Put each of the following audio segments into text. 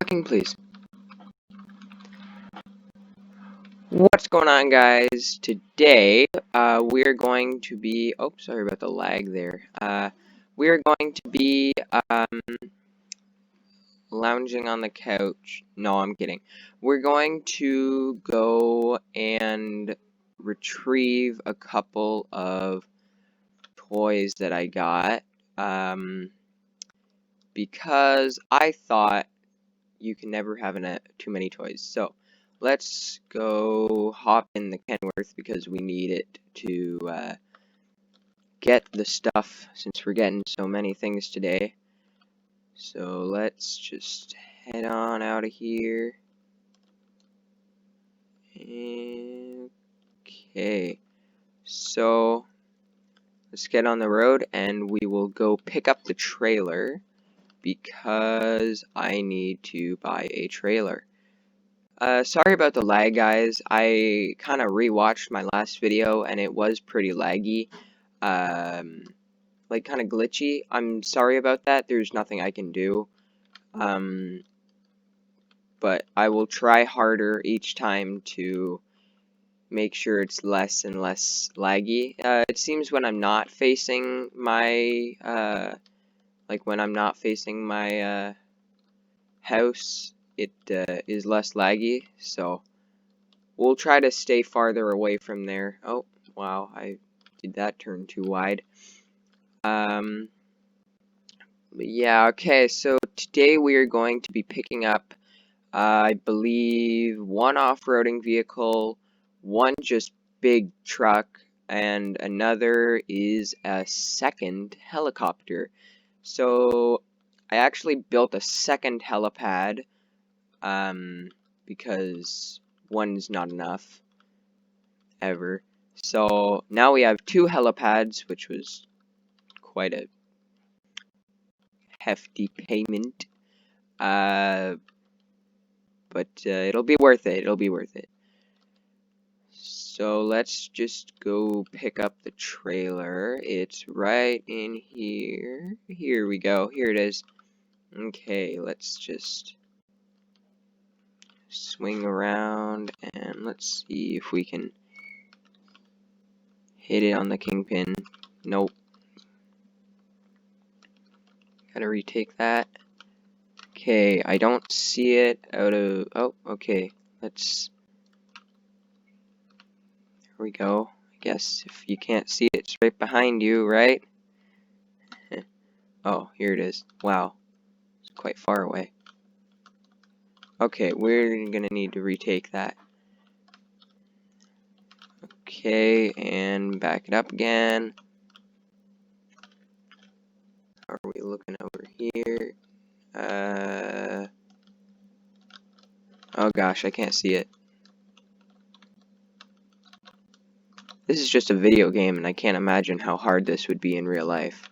talking, please. What's going on, guys? Today, we're going to be... Oh, sorry about the lag there. We're going to be, lounging on the couch. No, I'm kidding. We're going to go and retrieve a couple of toys that I got, because I thought you can never have too many toys. So let's go hop in the Kenworth because we need it to get the stuff since we're getting so many things today. So let's just head on out of here. Okay, so let's get on the road and we will go pick up the trailer because I need to buy a trailer. Sorry about the lag, guys. I kind of rewatched my last video and it was pretty laggy. Like kind of glitchy. I'm sorry about that. There's nothing I can do. But I will try harder each time to make sure it's less and less laggy. It seems when I'm not facing my, house, it is less laggy, so we'll try to stay farther away from there. Oh, wow, I did that turn too wide. But yeah, okay, so today we are going to be picking up, I believe, one off-roading vehicle, one just big truck, and another is a second helicopter. So I actually built a second helipad, because one's not enough, ever. So now we have two helipads, which was quite a hefty payment. But it'll be worth it. It'll be worth it. So let's just go pick up the trailer. It's right in here. Here we go. Here it is. Okay, let's just swing around and let's see if we can hit it on the kingpin. Nope. Gotta retake that. Okay, I don't see it out of... Oh, okay. Let's... There we go. I guess if you can't see it, it's right behind you, right? Oh, here it is. Wow. It's quite far away. Okay, we're gonna need to retake that. Okay, and back it up again. Are we looking over here? Oh gosh, I can't see it. This is just a video game, and I can't imagine how hard this would be in real life.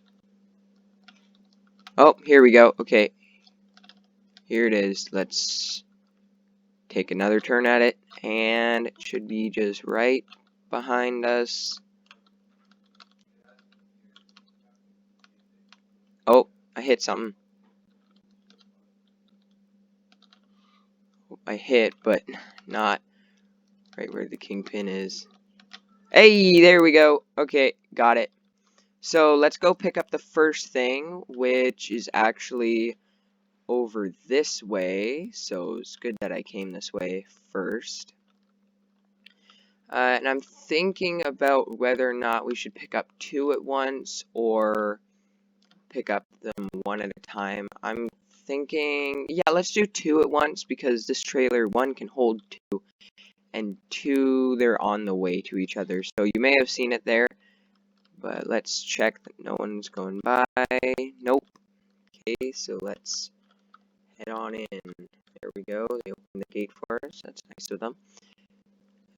Oh, here we go. Okay. Here it is. Let's take another turn at it, and it should be just right behind us. Oh, I hit something. I hit, but not right where the kingpin is. Hey, there we go. Okay, got it. So let's go pick up the first thing, which is actually over this way. So it's good that I came this way first. And I'm thinking about whether or not we should pick up two at once or pick up them one at a time. I'm thinking, yeah, let's do two at once because this trailer, one can hold two, and two, they're on the way to each other. So you may have seen it there, but let's check that no one's going by. Nope. Okay, so let's head on in. There we go. They opened the gate for us. That's nice of them.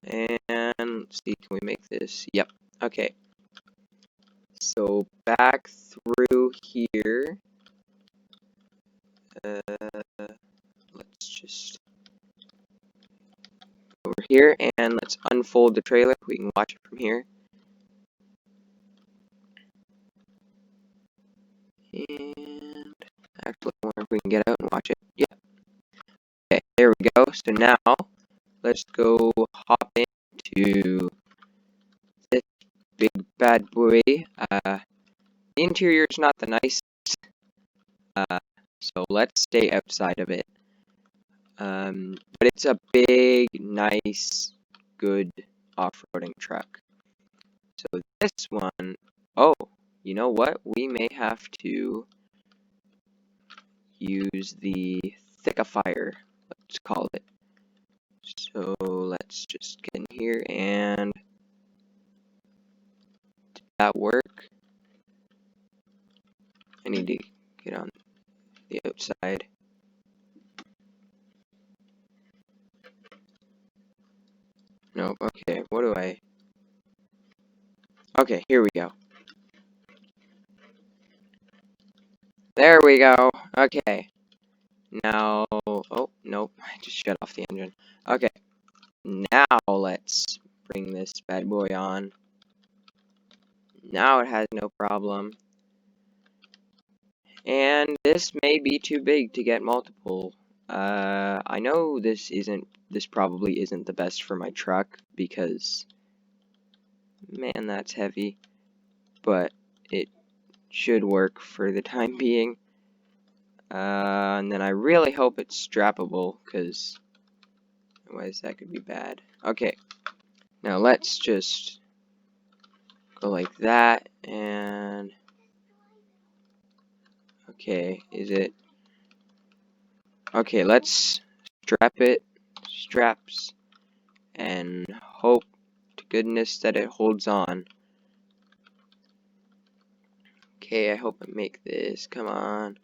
And let's see, can we make this? Yep. Okay. So back through here. Let's just go over here and let's unfold the trailer. We can watch it from here. And actually, I wonder if we can get out and watch it. Yep. we go. So now, let's go hop into this big bad boy. The interior is not the nicest, so let's stay outside of it. But it's a big, nice, good off-roading truck. So this one, oh, you know what? We may have to use the thickifier, let's call it. So let's just get in here, and did that work? I need to get on the outside. No, okay, what do I... Okay, here we go. There we go. Okay. Now, oh, nope, I just shut off the engine. Okay, now let's bring this bad boy on. Now it has no problem. And this may be too big to get multiple. I know this probably isn't the best for my truck because, man, that's heavy. But it should work for the time being. And then I really hope it's strappable, because otherwise that could be bad. Okay, now let's just go like that, and okay, is it? Okay, let's strap it, straps, and hope to goodness that it holds on. Okay, I hope I make this. Come on.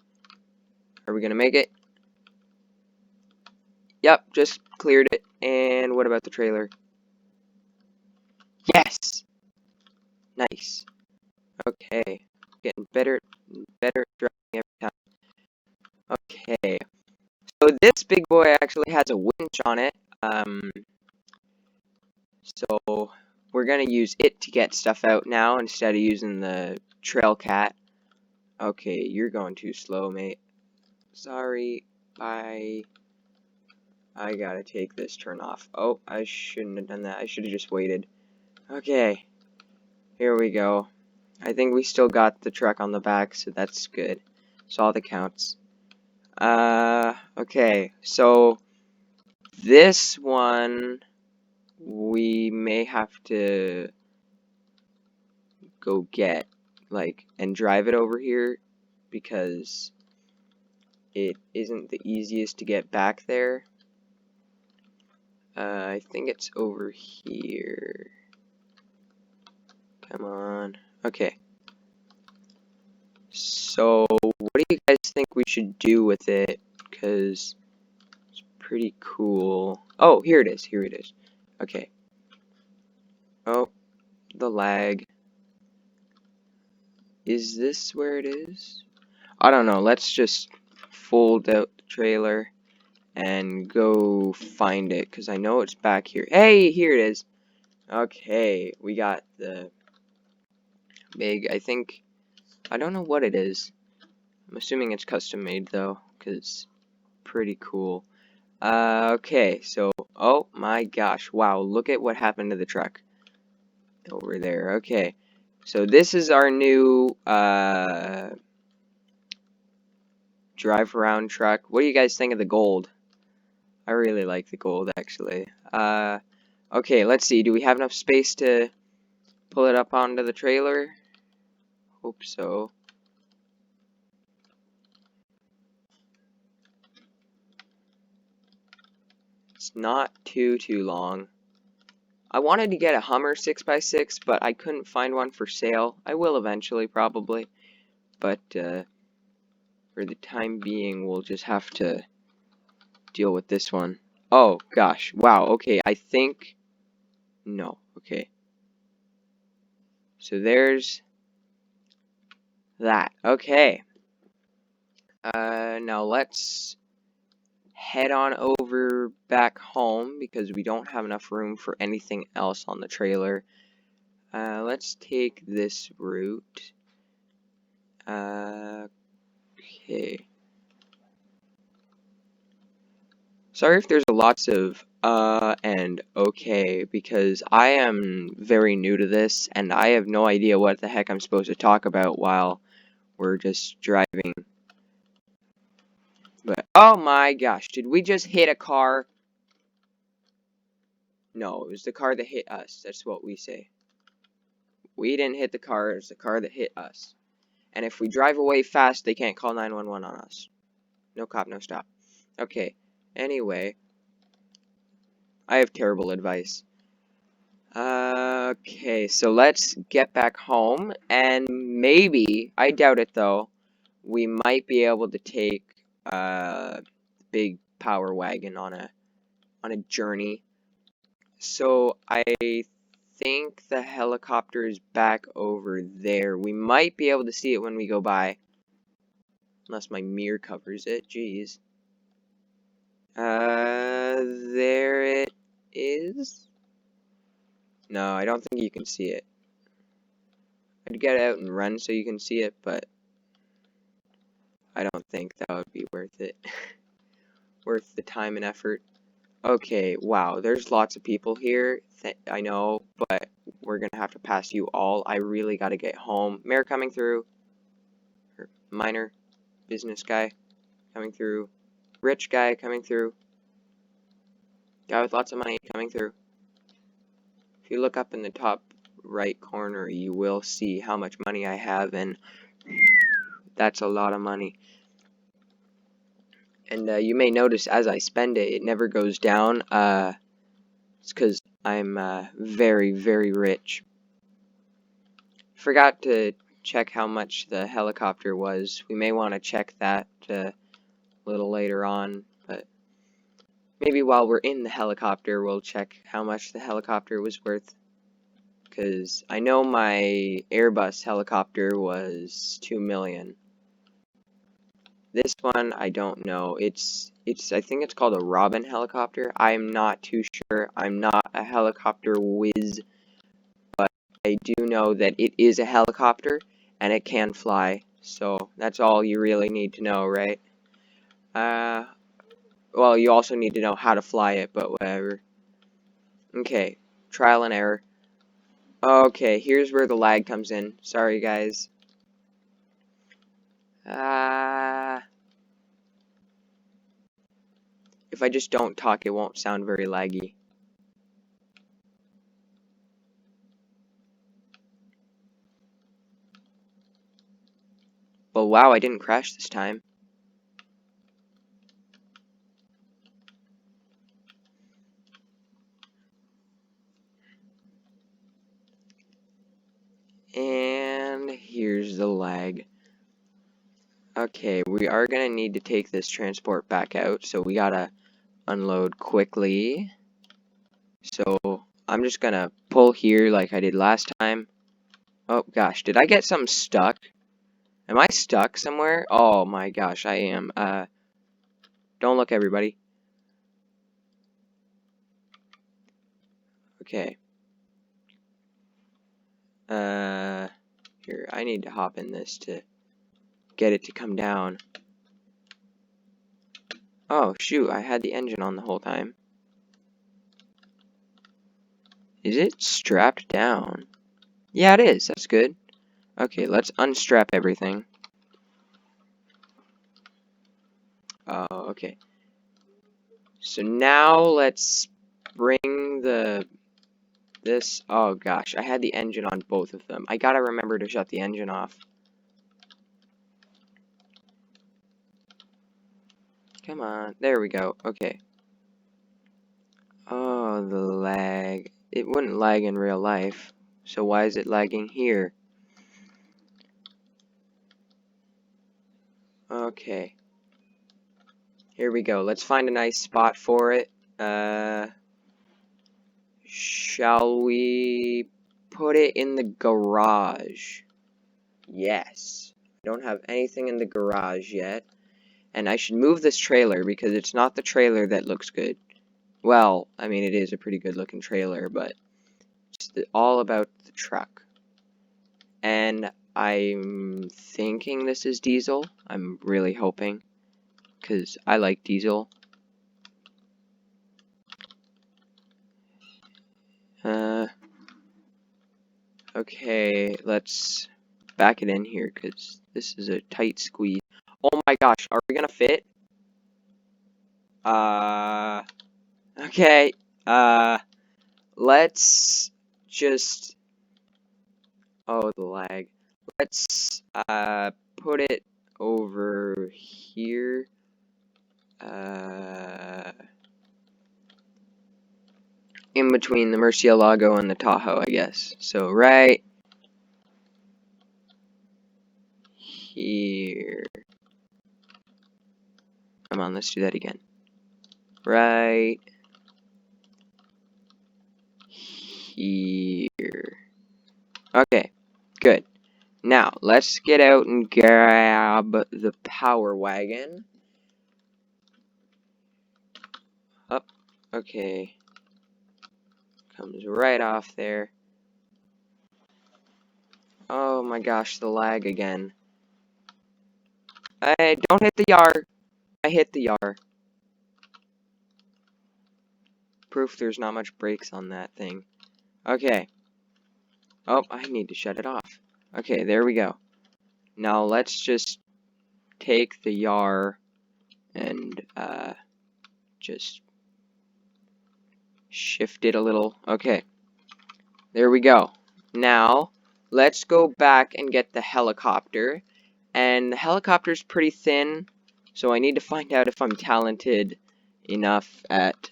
Are we gonna make it? Yep, just cleared it. And what about the trailer? Yes! Nice. Okay. Getting better and better at driving every time. Okay. So this big boy actually has a winch on it. So we're gonna use it to get stuff out now instead of using the trail cat. Okay, you're going too slow, mate. Sorry. Bye. I gotta take this turn off. Oh, I shouldn't have done that. I should have just waited. Okay. Here we go. I think we still got the truck on the back, so that's good. That's all that counts. Okay. So this one we may have to go get, like, and drive it over here because it isn't the easiest to get back there. I think it's over here. Come on. Okay. So, what do you guys think we should do with it? Because it's pretty cool. Oh, here it is. Here it is. Okay. Oh, the lag. Is this where it is? I don't know. Let's just fold out the trailer and go find it, because I know it's back here. Hey, here it is. Okay, we got the big, I think, I don't know what it is. I'm assuming it's custom made though, because pretty cool. Okay, so, oh my gosh, wow, look at what happened to the truck over there. Okay, so this is our new drive around truck. What do you guys think of the gold? I really like the gold, actually. Okay, let's see. Do we have enough space to pull it up onto the trailer? Hope so. It's not too long. I wanted to get a Hummer 6x6, but I couldn't find one for sale. I will eventually, probably. But, for the time being, we'll just have to deal with this one. Oh, gosh. Wow, okay, I think... No, okay. So there's that. Okay. Now let's head on over back home because we don't have enough room for anything else on the trailer. Let's take this route. Okay. Sorry if there's lots of and okay, because I am very new to this, and I have no idea what the heck I'm supposed to talk about while we're just driving. But, oh my gosh, did we just hit a car? No, it was the car that hit us. That's what we say. We didn't hit the car, it's the car that hit us. And if we drive away fast, they can't call 911 on us. No cop, no stop. Okay, anyway. I have terrible advice. Okay, so let's get back home, and maybe, I doubt it though, we might be able to take big power wagon on a journey. So I think the helicopter is back over there. We might be able to see it when we go by. Unless my mirror covers it, jeez. There it is. No, I don't think you can see it. I'd get out and run so you can see it, but I don't think that would be worth it. Worth the time and effort. Okay, wow, there's lots of people here. I know, but we're gonna have to pass you all. I really gotta get home. Mayor coming through. Minor business guy coming through. Rich guy coming through. Guy with lots of money coming through. If you look up in the top right corner, you will see how much money I have, and that's a lot of money. And you may notice as I spend it, it never goes down. It's because I'm very, very rich. Forgot to check how much the helicopter was. We may want to check that a little later on, but maybe while we're in the helicopter, we'll check how much the helicopter was worth. Because I know my Airbus helicopter was 2 million. This one, I don't know. I think it's called a Robin helicopter. I'm not too sure. I'm not a helicopter whiz, but I do know that it is a helicopter and it can fly. So that's all you really need to know, right? Well, you also need to know how to fly it, but whatever. Okay, trial and error. Okay, here's where the lag comes in. Sorry, guys. If I just don't talk, it won't sound very laggy. But wow, I didn't crash this time. And here's the lag. Okay, we are gonna need to take this transport back out, so we gotta unload quickly. So I'm just gonna pull here like I did last time. Oh gosh, did I get something stuck? Am I stuck somewhere? Oh my gosh, I am. Don't look, everybody. Okay. Here, I need to hop in this to get it to come down. Oh, shoot, I had the engine on the whole time. Is it strapped down? Yeah, it is. That's good. Okay, let's unstrap everything. Oh, okay. So now let's bring this. Oh gosh, I had the engine on both of them. I gotta remember to shut the engine off. Come on. There we go. Okay. Oh, the lag. It wouldn't lag in real life. So why is it lagging here? Okay. Here we go. Let's find a nice spot for it. Shall we put it in the garage? Yes. I don't have anything in the garage yet. And I should move this trailer because it's not the trailer that looks good. Well, I mean, it is a pretty good looking trailer, but it's all about the truck. And I'm thinking this is diesel. I'm really hoping, because I like diesel. Okay, let's back it in here, because this is a tight squeeze. Oh my gosh, are we gonna fit? Okay, let's just, oh, the lag. Let's, put it over here, in between the Murcielago and the Tahoe, I guess. So, right here. Come on, let's do that again. Right here. Okay, good. Now, let's get out and grab the power wagon. Up. Okay. Comes right off there. Oh my gosh, the lag again. I don't hit the yar. I hit the yar. Proof there's not much brakes on that thing. Okay. Oh, I need to shut it off. Okay, there we go. Now let's just take the yar and just shift it a little. Okay. There we go. Now, let's go back and get the helicopter. And the helicopter's pretty thin, so I need to find out if I'm talented enough at,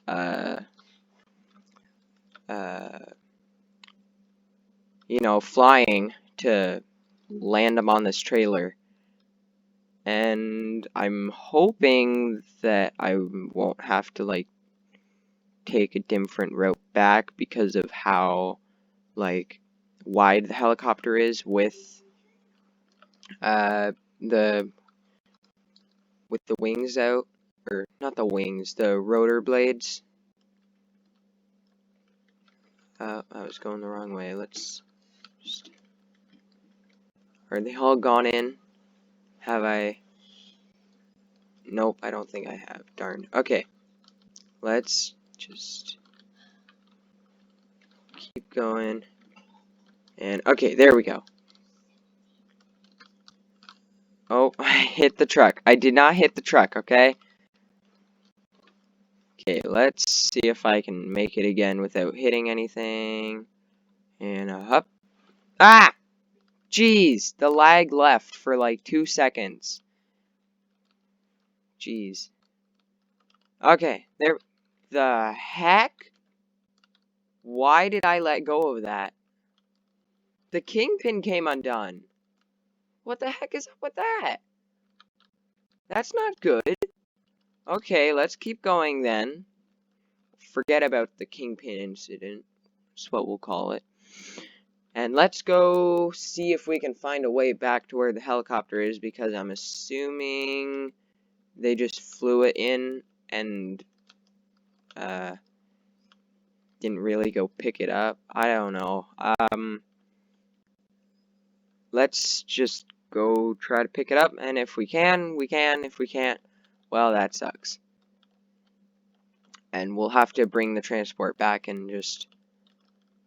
you know, flying to land them on this trailer. And I'm hoping that I won't have to, like, take a different route back because of how, like, wide the helicopter is with the wings out, or not the wings, the rotor blades. I was going the wrong way. Let's just, are they all gone in? Have I? Nope, I don't think I have. Darn. Okay, let's just keep going. And okay, there we go. Oh, I hit the truck. I did not hit the truck, okay? Okay, let's see if I can make it again without hitting anything. And up. Ah! Jeez, the lag left for like 2 seconds. Jeez. Okay, there. The heck? Why did I let go of that? The kingpin came undone. What the heck is up with that? That's not good. Okay, let's keep going then. Forget about the kingpin incident. That's what we'll call it. And let's go see if we can find a way back to where the helicopter is, because I'm assuming they just flew it in and didn't really go pick it up. I don't know. Let's just go try to pick it up, and if we can, we can. If we can't, well, that sucks. And we'll have to bring the transport back and just...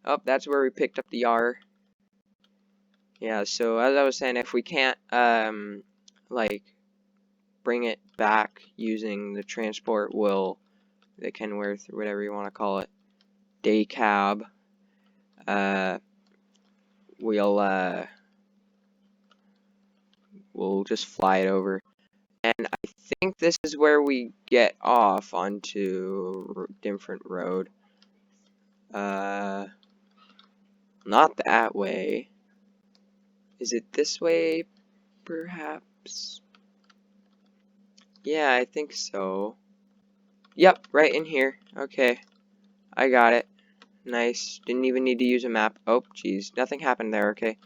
Oh, that's where we picked up the yar. Yeah, so as I was saying, if we can't, like, bring it back using the transport, we'll... the Kenworth, or whatever you want to call it, day cab, we'll just fly it over. And I think this is where we get off onto a different road. Not that way. Is it this way, perhaps? Yeah, I think so. Yep, right in here. Okay, I got it. Nice. Didn't even need to use a map. Oh, jeez. Nothing happened there, okay.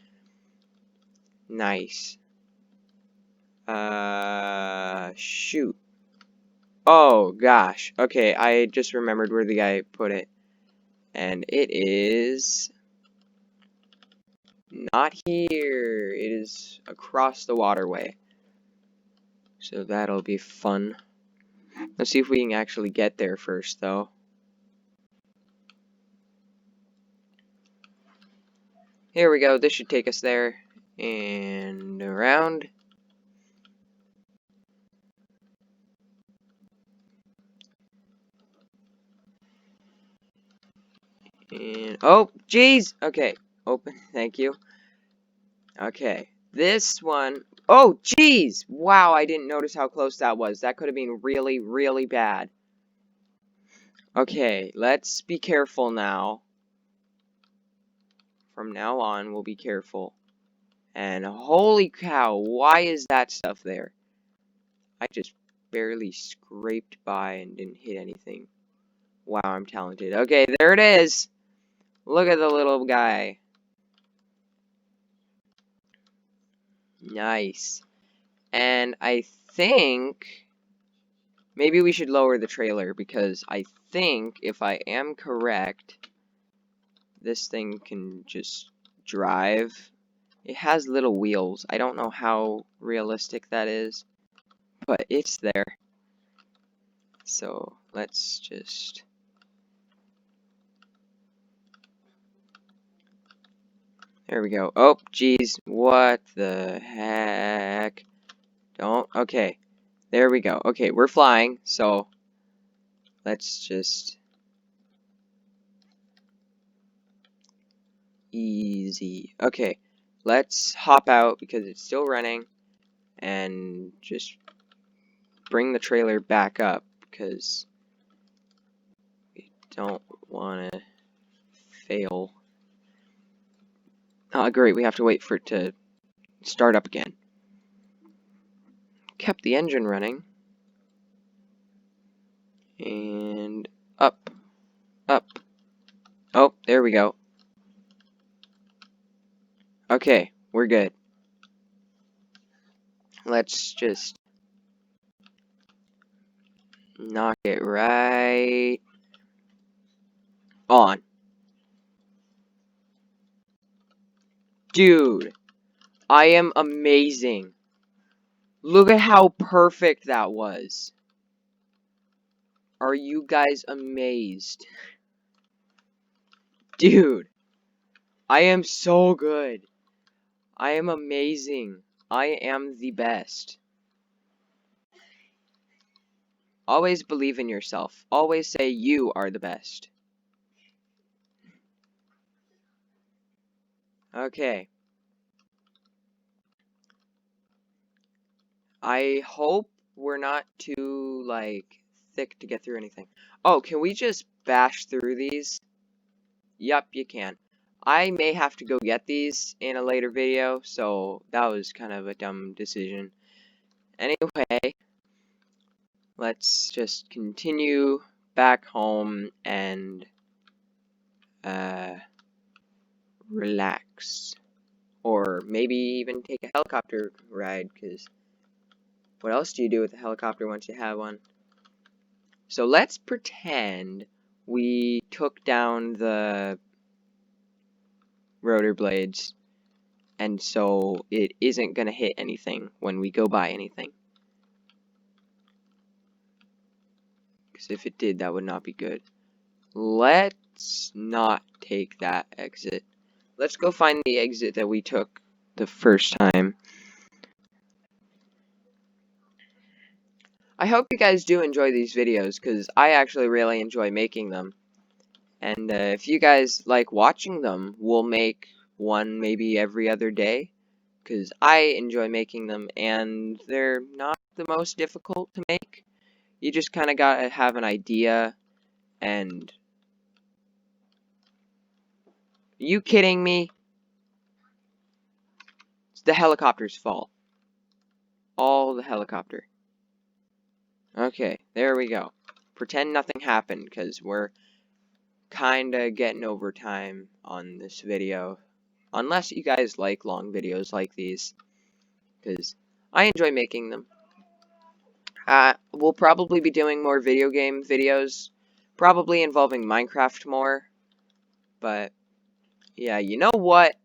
Nice. Shoot. Oh, gosh. Okay, I just remembered where the guy put it. And it is... not here. It is across the waterway. So that'll be fun. Let's see if we can actually get there first, though. Here we go. This should take us there. And around. And, oh, jeez! Okay, open, thank you. Okay, this one, oh, jeez! Wow, I didn't notice how close that was. That could have been really, really bad. Okay, let's be careful now. From now on, we'll be careful. And holy cow, why is that stuff there? I just barely scraped by and didn't hit anything. Wow, I'm talented. Okay, there it is! Look at the little guy. Nice. And I think maybe we should lower the trailer, because I think, if I am correct, this thing can just drive. It has little wheels. I don't know how realistic that is, but it's there. So let's just... There we go. Oh, geez. What the heck? Don't... Okay. There we go. Okay, we're flying, so let's just... Easy. Okay, let's hop out because it's still running and just bring the trailer back up because we don't want to fail. Oh, great, we have to wait for it to start up again. Kept the engine running. And up, up. Oh, there we go. Okay, we're good. Let's just knock it right on. Dude, I am amazing. Look at how perfect that was. Are you guys amazed? Dude, I am so good. I am amazing. I am the best. Always believe in yourself. Always say you are the best. Okay. I hope we're not too, like, thick to get through anything. Oh, can we just bash through these? Yup, you can. I may have to go get these in a later video, so that was kind of a dumb decision. Anyway, let's just continue back home and relax. Or maybe even take a helicopter ride, because what else do you do with a helicopter once you have one? So let's pretend we took down the rotor blades, and so it isn't going to hit anything when we go by anything. Because if it did, that would not be good. Let's not take that exit. Let's go find the exit that we took the first time. I hope you guys do enjoy these videos, because I actually really enjoy making them. And if you guys like watching them, we'll make one maybe every other day, because I enjoy making them, and they're not the most difficult to make. You just kind of gotta have an idea, and... Are you kidding me? It's the helicopter's fault. All the helicopter. Okay, there we go. Pretend nothing happened, because we're kinda getting overtime on this video. Unless you guys like long videos like these, because I enjoy making them. We'll probably be doing more video game videos, probably involving Minecraft more, but yeah, you know what?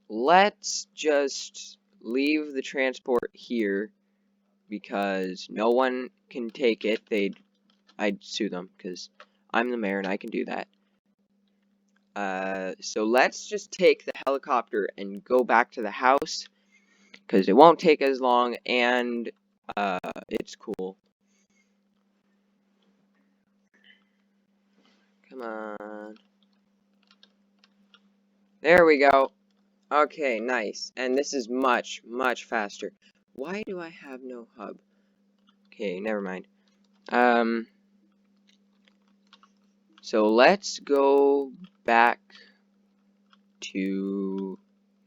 Let's just leave the transport here, because no one can take it. I'd sue them, because I'm the mayor and I can do that. So let's just take the helicopter and go back to the house, because it won't take as long, and it's cool. Come on. There we go. Okay, nice. And this is much, much faster. Why do I have no hub? Okay, never mind. So let's go back to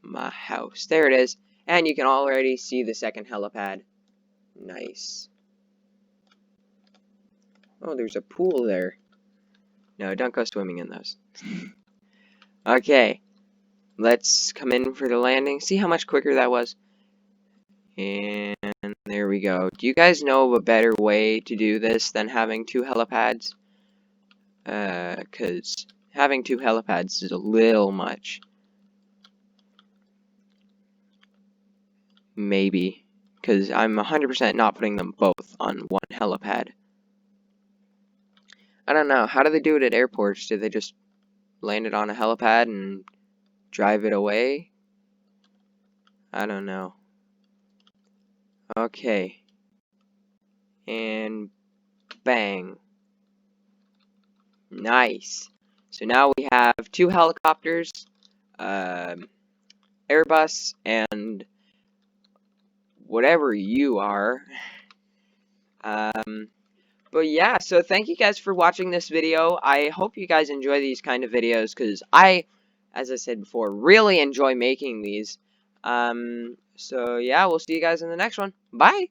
my house. There it is. And you can already see the second helipad. Nice. Oh, there's a pool there. No, don't go swimming in those. Okay. Let's come in for the landing. See how much quicker that was? And there we go. Do you guys know of a better way to do this than having 2 helipads? Because having 2 helipads is a little much. Maybe. Because I'm 100% not putting them both on 1 helipad. I don't know. How do they do it at airports? Do they just land it on a helipad and drive it away? I don't know. Okay. And bang. Nice. So now we have 2 helicopters, Airbus, and whatever you are. But yeah, so thank you guys for watching this video. I hope you guys enjoy these kind of videos, because I, as I said before, really enjoy making these. So yeah, we'll see you guys in the next one. Bye!